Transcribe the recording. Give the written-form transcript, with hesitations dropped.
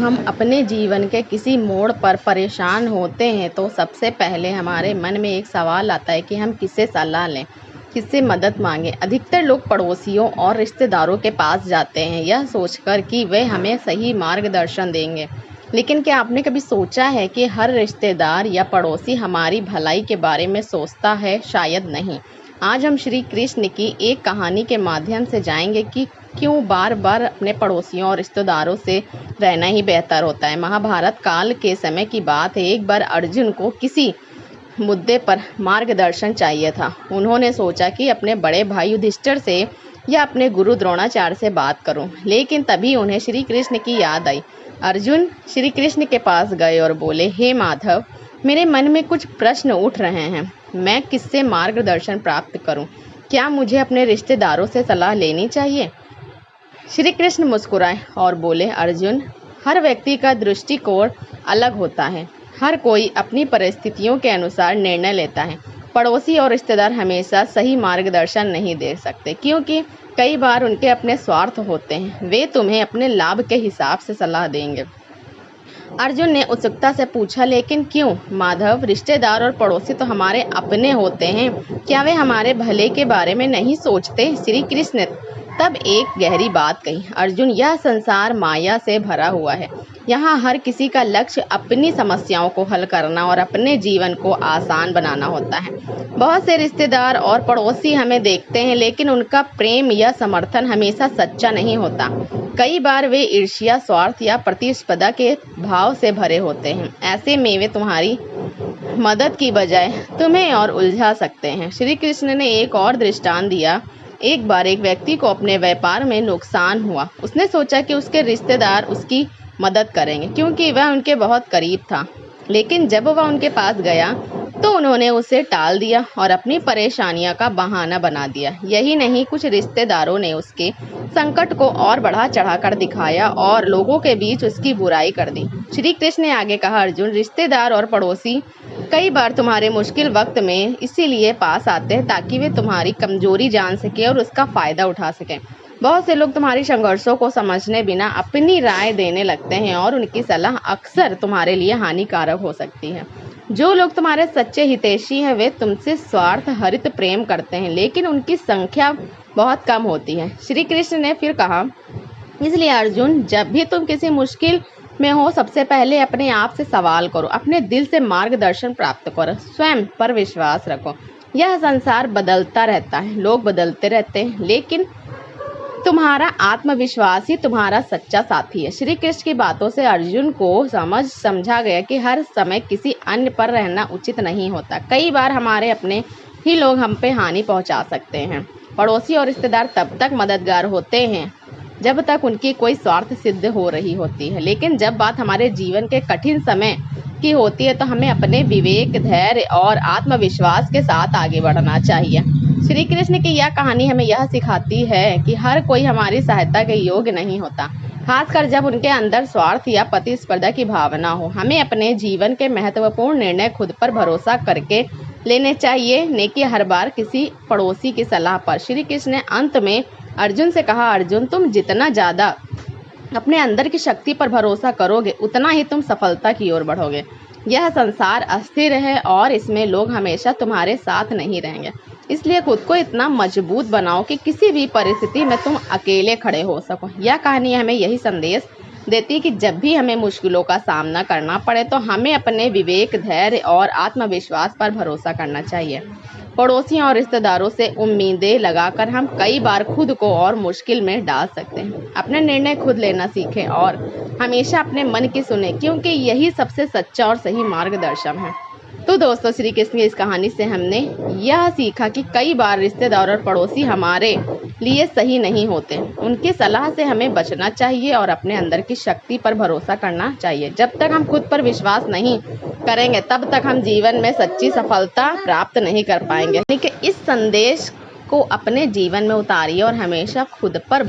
हम अपने जीवन के किसी मोड़ पर परेशान होते हैं तो सबसे पहले हमारे मन में एक सवाल आता है कि हम किससे सलाह लें, किससे मदद मांगें। अधिकतर लोग पड़ोसियों और रिश्तेदारों के पास जाते हैं यह सोचकर कि वे हमें सही मार्गदर्शन देंगे। लेकिन क्या आपने कभी सोचा है कि हर रिश्तेदार या पड़ोसी हमारी भलाई के बारे में सोचता है? शायद नहीं। आज हम श्री कृष्ण की एक कहानी के माध्यम से जाएंगे कि क्यों बार बार अपने पड़ोसियों और रिश्तेदारों से रहना ही बेहतर होता है। महाभारत काल के समय की बात है। एक बार अर्जुन को किसी मुद्दे पर मार्गदर्शन चाहिए था। उन्होंने सोचा कि अपने बड़े भाई युधिष्ठिर से या अपने गुरु द्रोणाचार्य से बात करूं, लेकिन तभी उन्हें श्री कृष्ण की याद आई। अर्जुन श्री कृष्ण के पास गए और बोले, हे माधव, मेरे मन में कुछ प्रश्न उठ रहे हैं। मैं किससे मार्गदर्शन प्राप्त करूं? क्या मुझे अपने रिश्तेदारों से सलाह लेनी चाहिए? श्री कृष्ण मुस्कुराए और बोले, अर्जुन, हर व्यक्ति का दृष्टिकोण अलग होता है। हर कोई अपनी परिस्थितियों के अनुसार निर्णय लेता है। पड़ोसी और रिश्तेदार हमेशा सही मार्गदर्शन नहीं दे सकते, क्योंकि कई बार उनके अपने स्वार्थ होते हैं। वे तुम्हें अपने लाभ के हिसाब से सलाह देंगे। अर्जुन ने उत्सुकता से पूछा, लेकिन क्यों माधव? रिश्तेदार और पड़ोसी तो हमारे अपने होते हैं। क्या वे हमारे भले के बारे में नहीं सोचते? श्री कृष्ण ने तब एक गहरी बात कही, अर्जुन, यह संसार माया से भरा हुआ है। यहाँ हर किसी का लक्ष्य अपनी समस्याओं को हल करना और अपने जीवन को आसान बनाना होता है। बहुत से रिश्तेदार और पड़ोसी हमें देखते हैं, लेकिन उनका प्रेम या समर्थन हमेशा सच्चा नहीं होता। कई बार वे ईर्ष्या, स्वार्थ या प्रतिस्पर्धा के भाव से भरे होते हैं। ऐसे में वे तुम्हारी मदद की बजाय तुम्हें और उलझा सकते हैं। श्री कृष्ण ने एक और दृष्टांत दिया। एक बार एक व्यक्ति को अपने व्यापार में नुकसान हुआ। उसने सोचा कि उसके रिश्तेदार उसकी मदद करेंगे, क्योंकि वह उनके बहुत करीब था। लेकिन जब वह उनके पास गया तो उन्होंने उसे टाल दिया और अपनी परेशानियों का बहाना बना दिया। यही नहीं, कुछ रिश्तेदारों ने उसके संकट को और बढ़ा चढ़ाकर दिखाया और लोगों के बीच उसकी बुराई कर दी। श्री कृष्ण ने आगे कहा, अर्जुन, रिश्तेदार और पड़ोसी कई बार तुम्हारे मुश्किल वक्त में इसीलिए पास आते हैं ताकि वे तुम्हारी कमजोरी जान सके और उसका फायदा उठा सकें। बहुत से लोग तुम्हारी संघर्षों को समझने बिना अपनी राय देने लगते हैं और उनकी सलाह अक्सर तुम्हारे लिए हानिकारक हो सकती है। जो लोग तुम्हारे सच्चे हितैषी हैं वे तुमसे स्वार्थ हरित प्रेम करते हैं, लेकिन उनकी संख्या बहुत कम होती है। श्री कृष्ण ने फिर कहा, इसलिए अर्जुन, जब भी तुम किसी मुश्किल में हो, सबसे पहले अपने आप से सवाल करो, अपने दिल से मार्गदर्शन प्राप्त करो, स्वयं पर विश्वास रखो। यह संसार बदलता रहता है, लोग बदलते रहते हैं, लेकिन तुम्हारा आत्मविश्वास ही तुम्हारा सच्चा साथी है। श्री कृष्ण की बातों से अर्जुन को समझा गया कि हर समय किसी अन्य पर रहना उचित नहीं होता। कई बार हमारे अपने ही लोग हम पे हानि पहुंचा सकते हैं। पड़ोसी और रिश्तेदार तब तक मददगार होते हैं जब तक उनकी कोई स्वार्थ सिद्ध हो रही होती है, लेकिन जब बात हमारे जीवन के कठिन समय की होती है तो हमें अपने विवेक, धैर्य और आत्मविश्वास के साथ आगे बढ़ना चाहिए। श्री कृष्ण की यह कहानी हमें यह सिखाती है कि हर कोई हमारी सहायता के योग्य नहीं होता, खासकर जब उनके अंदर स्वार्थ या प्रतिस्पर्धा की भावना हो। हमें अपने जीवन के महत्वपूर्ण निर्णय खुद पर भरोसा करके लेने चाहिए, न कि हर बार किसी पड़ोसी की सलाह पर। श्री कृष्ण ने अंत में अर्जुन से कहा, अर्जुन, तुम जितना ज़्यादा अपने अंदर की शक्ति पर भरोसा करोगे, उतना ही तुम सफलता की ओर बढ़ोगे। यह संसार अस्थिर है और इसमें लोग हमेशा तुम्हारे साथ नहीं रहेंगे, इसलिए खुद को इतना मजबूत बनाओ कि किसी भी परिस्थिति में तुम अकेले खड़े हो सको। यह कहानी हमें यही संदेश देती है कि जब भी हमें मुश्किलों का सामना करना पड़े तो हमें अपने विवेक, धैर्य और आत्मविश्वास पर भरोसा करना चाहिए। पड़ोसियों और रिश्तेदारों से उम्मीदें लगाकर हम कई बार खुद को और मुश्किल में डाल सकते हैं। अपने निर्णय खुद लेना सीखें और हमेशा अपने मन की सुने, क्योंकि यही सबसे सच्चा और सही मार्गदर्शन है। तो दोस्तों, श्री कृष्ण की इस कहानी से हमने यह सीखा कि कई बार रिश्तेदार और पड़ोसी हमारे लिए सही नहीं होते। उनकी सलाह से हमें बचना चाहिए और अपने अंदर की शक्ति पर भरोसा करना चाहिए। जब तक हम खुद पर विश्वास नहीं करेंगे तब तक हम जीवन में सच्ची सफलता प्राप्त नहीं कर पाएंगे। यानी कि इस संदेश को अपने जीवन में उतारिए और हमेशा खुद पर